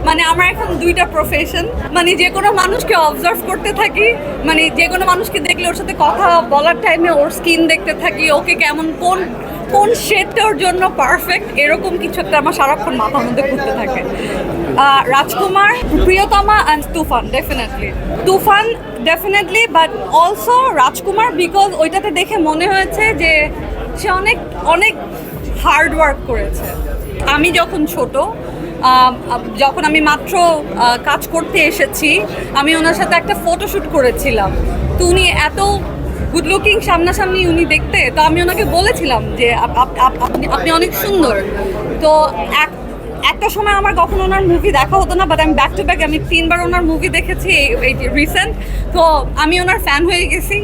মানে আমার এখন দুইটা প্রফেশন, মানে যে কোনো মানুষকে অবজার্ভ করতে থাকি, মানে যে কোনো মানুষকে দেখলে ওর সাথে কথা বলার টাইমে ওর স্কিন দেখতে থাকি, ওকে কেমন কোন কোন শেডটা ওর জন্য পারফেক্ট, এরকম কিছু একটা আমার সারাক্ষণ মাথার মধ্যে ঘুরতে থাকে। রাজকুমার, প্রিয়তমা and Toofan, definitely but also Rajkumar, because ওইটাতে দেখে মনে হয়েছে যে সে অনেক অনেক হার্ড ওয়ার্ক করেছে। আমি যখন ছোট, যখন আমি মাত্র কাজ করতে এসেছি, আমি ওনার সাথে একটা ফটোশ্যুট করেছিলাম। তো উনি এত গুড লুকিং, সামনাসামনি উনি দেখতে, তো আমি ওনাকে বলেছিলাম যে আপনি অনেক সুন্দর। তো একটা সময় আমার কখনো ওনার মুভি দেখা হতো না, বাট আমি ব্যাক টু ব্যাক আমি 3বার ওনার মুভি দেখেছি এই রিসেন্ট। তো আমি ওনার ফ্যান হয়ে গেছি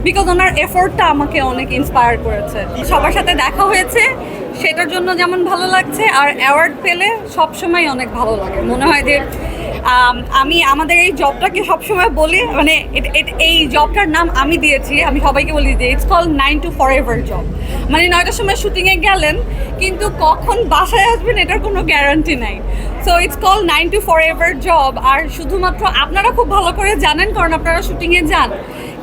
বিকজ ওনার এফোর্টটা আমাকে অনেক ইন্সপায়ার করেছে। সবার সাথে দেখা হয়েছে, সেটার জন্য যেমন ভালো লাগছে, আর অ্যাওয়ার্ড পেলে সবসময় অনেক ভালো লাগে। মনে হয় যে আমি আমাদের এই জবটাকে সবসময় বলি, মানে এই জবটার নাম আমি দিয়েছি, আমি সবাইকে বলি যে it's call 9 to forever job. মানে 9টার সময় শুটিংয়ে গেলেন, কিন্তু কখন বাসায় আসবেন এটার কোনো গ্যারান্টি নাই। So it's call 9 to forever job. আর শুধুমাত্র আপনারা খুব ভালো করে জানেন, কারণ আপনারা শুটিংয়ে যান,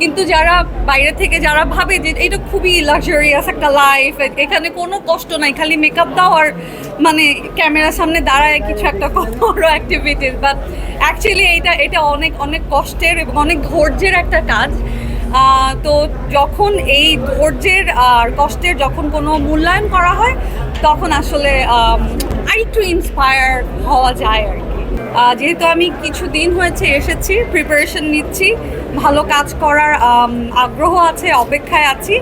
কিন্তু যারা বাইরে থেকে যারা ভাবে যে এটা খুবই লাক্সারিয়াস একটা লাইফ, এখানে কোনো কষ্ট নাই, খালি মেকআপ দাও আর মানে ক্যামেরার সামনে দাঁড়ায় কিছু একটা করো অ্যাক্টিভিটিস, বাট অ্যাকচুয়ালি এটা অনেক অনেক কষ্টের এবং অনেক ধৈর্যের একটা কাজ। তো যখন এই ধৈর্যের আর কষ্টের যখন কোনো মূল্যায়ন করা হয়, তখন আসলে আরেকটু ইন্সপায়ার হওয়া যায় আর কি। যেহেতু আমি কিছুদিন হয়েছে এসেছি, প্রিপারেশন নিচ্ছি, ভালো কাজ করার আগ্রহ আছে, অপেক্ষায় আছি।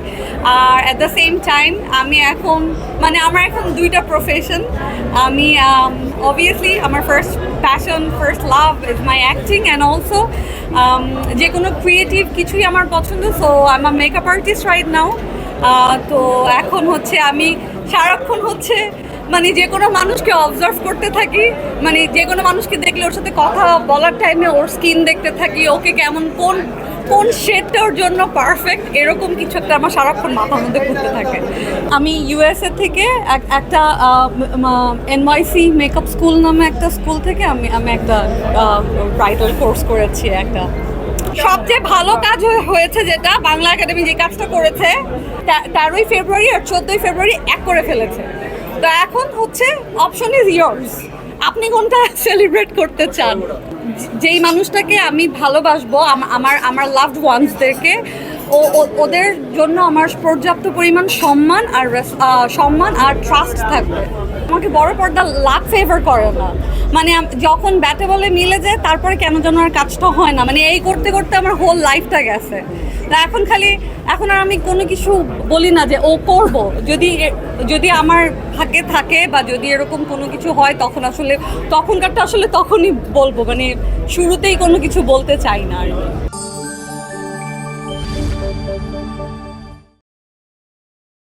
আর অ্যাট দ্য সেম টাইম আমি এখন মানে আমার এখন দুইটা প্রফেশন। আমি অবভিয়াসলি আমার first passion, first love is my acting, and also যে কোনো ক্রিয়েটিভ কিছুই আমার পছন্দ। So I am a makeup artist right now. তো এখন হচ্ছে আমি সারাক্ষণ হচ্ছে মানে যে কোনো মানুষকে অবজার্ভ করতে থাকি, মানে যে কোনো মানুষকে দেখলে ওর সাথে কথা বলার টাইমে ওর স্কিন দেখতে থাকি, ওকে কেমন কোন শেডটা ওর জন্য পারফেক্ট, এরকম কিছু একটা আমার সারাক্ষণ মাথার মধ্যে ঘুরতে থাকে। আমি ইউএসএ থেকে একটা এনওয়াইসি মেকআপ স্কুল নামে একটা স্কুল থেকে আমি একটা ব্রাইডাল কোর্স করেছি। একটা সবচেয়ে ভালো কাজ হয়েছে যেটা বাংলা একাডেমি যে কাজটা করেছে, 13ই ফেব্রুয়ারি আর 14ই ফেব্রুয়ারি এক করে ফেলেছে। তো এখন হচ্ছে অপশন ইজ ইয়ার্স, আপনি কোনটা সেলিব্রেট করতে চান। যেই মানুষটাকে আমি ভালোবাসবো, আমার লাভড ওয়ান্সদেরকে, ওদের জন্য আমার পর্যাপ্ত পরিমাণ সম্মান আর ট্রাস্ট থাকবে। আমাকে বড় পর্দা লাক ফেভার করে না, মানে যখন ব্যাটে বলে মিলে যায় তারপরে কেন যেন আর কাজটা হয় না, মানে এই করতে করতে আমার হোল লাইফটা গেছে। এখন আর আমি কোনো কিছু বলি না যে ও করব, যদি আমার ভাগ্যে থাকে বা যদি এরকম কোনো কিছু হয়, তখন আসলে তখনকারটা আসলে তখনই বলবো, মানে শুরুতেই কোনো কিছু বলতে চাই না আর কি।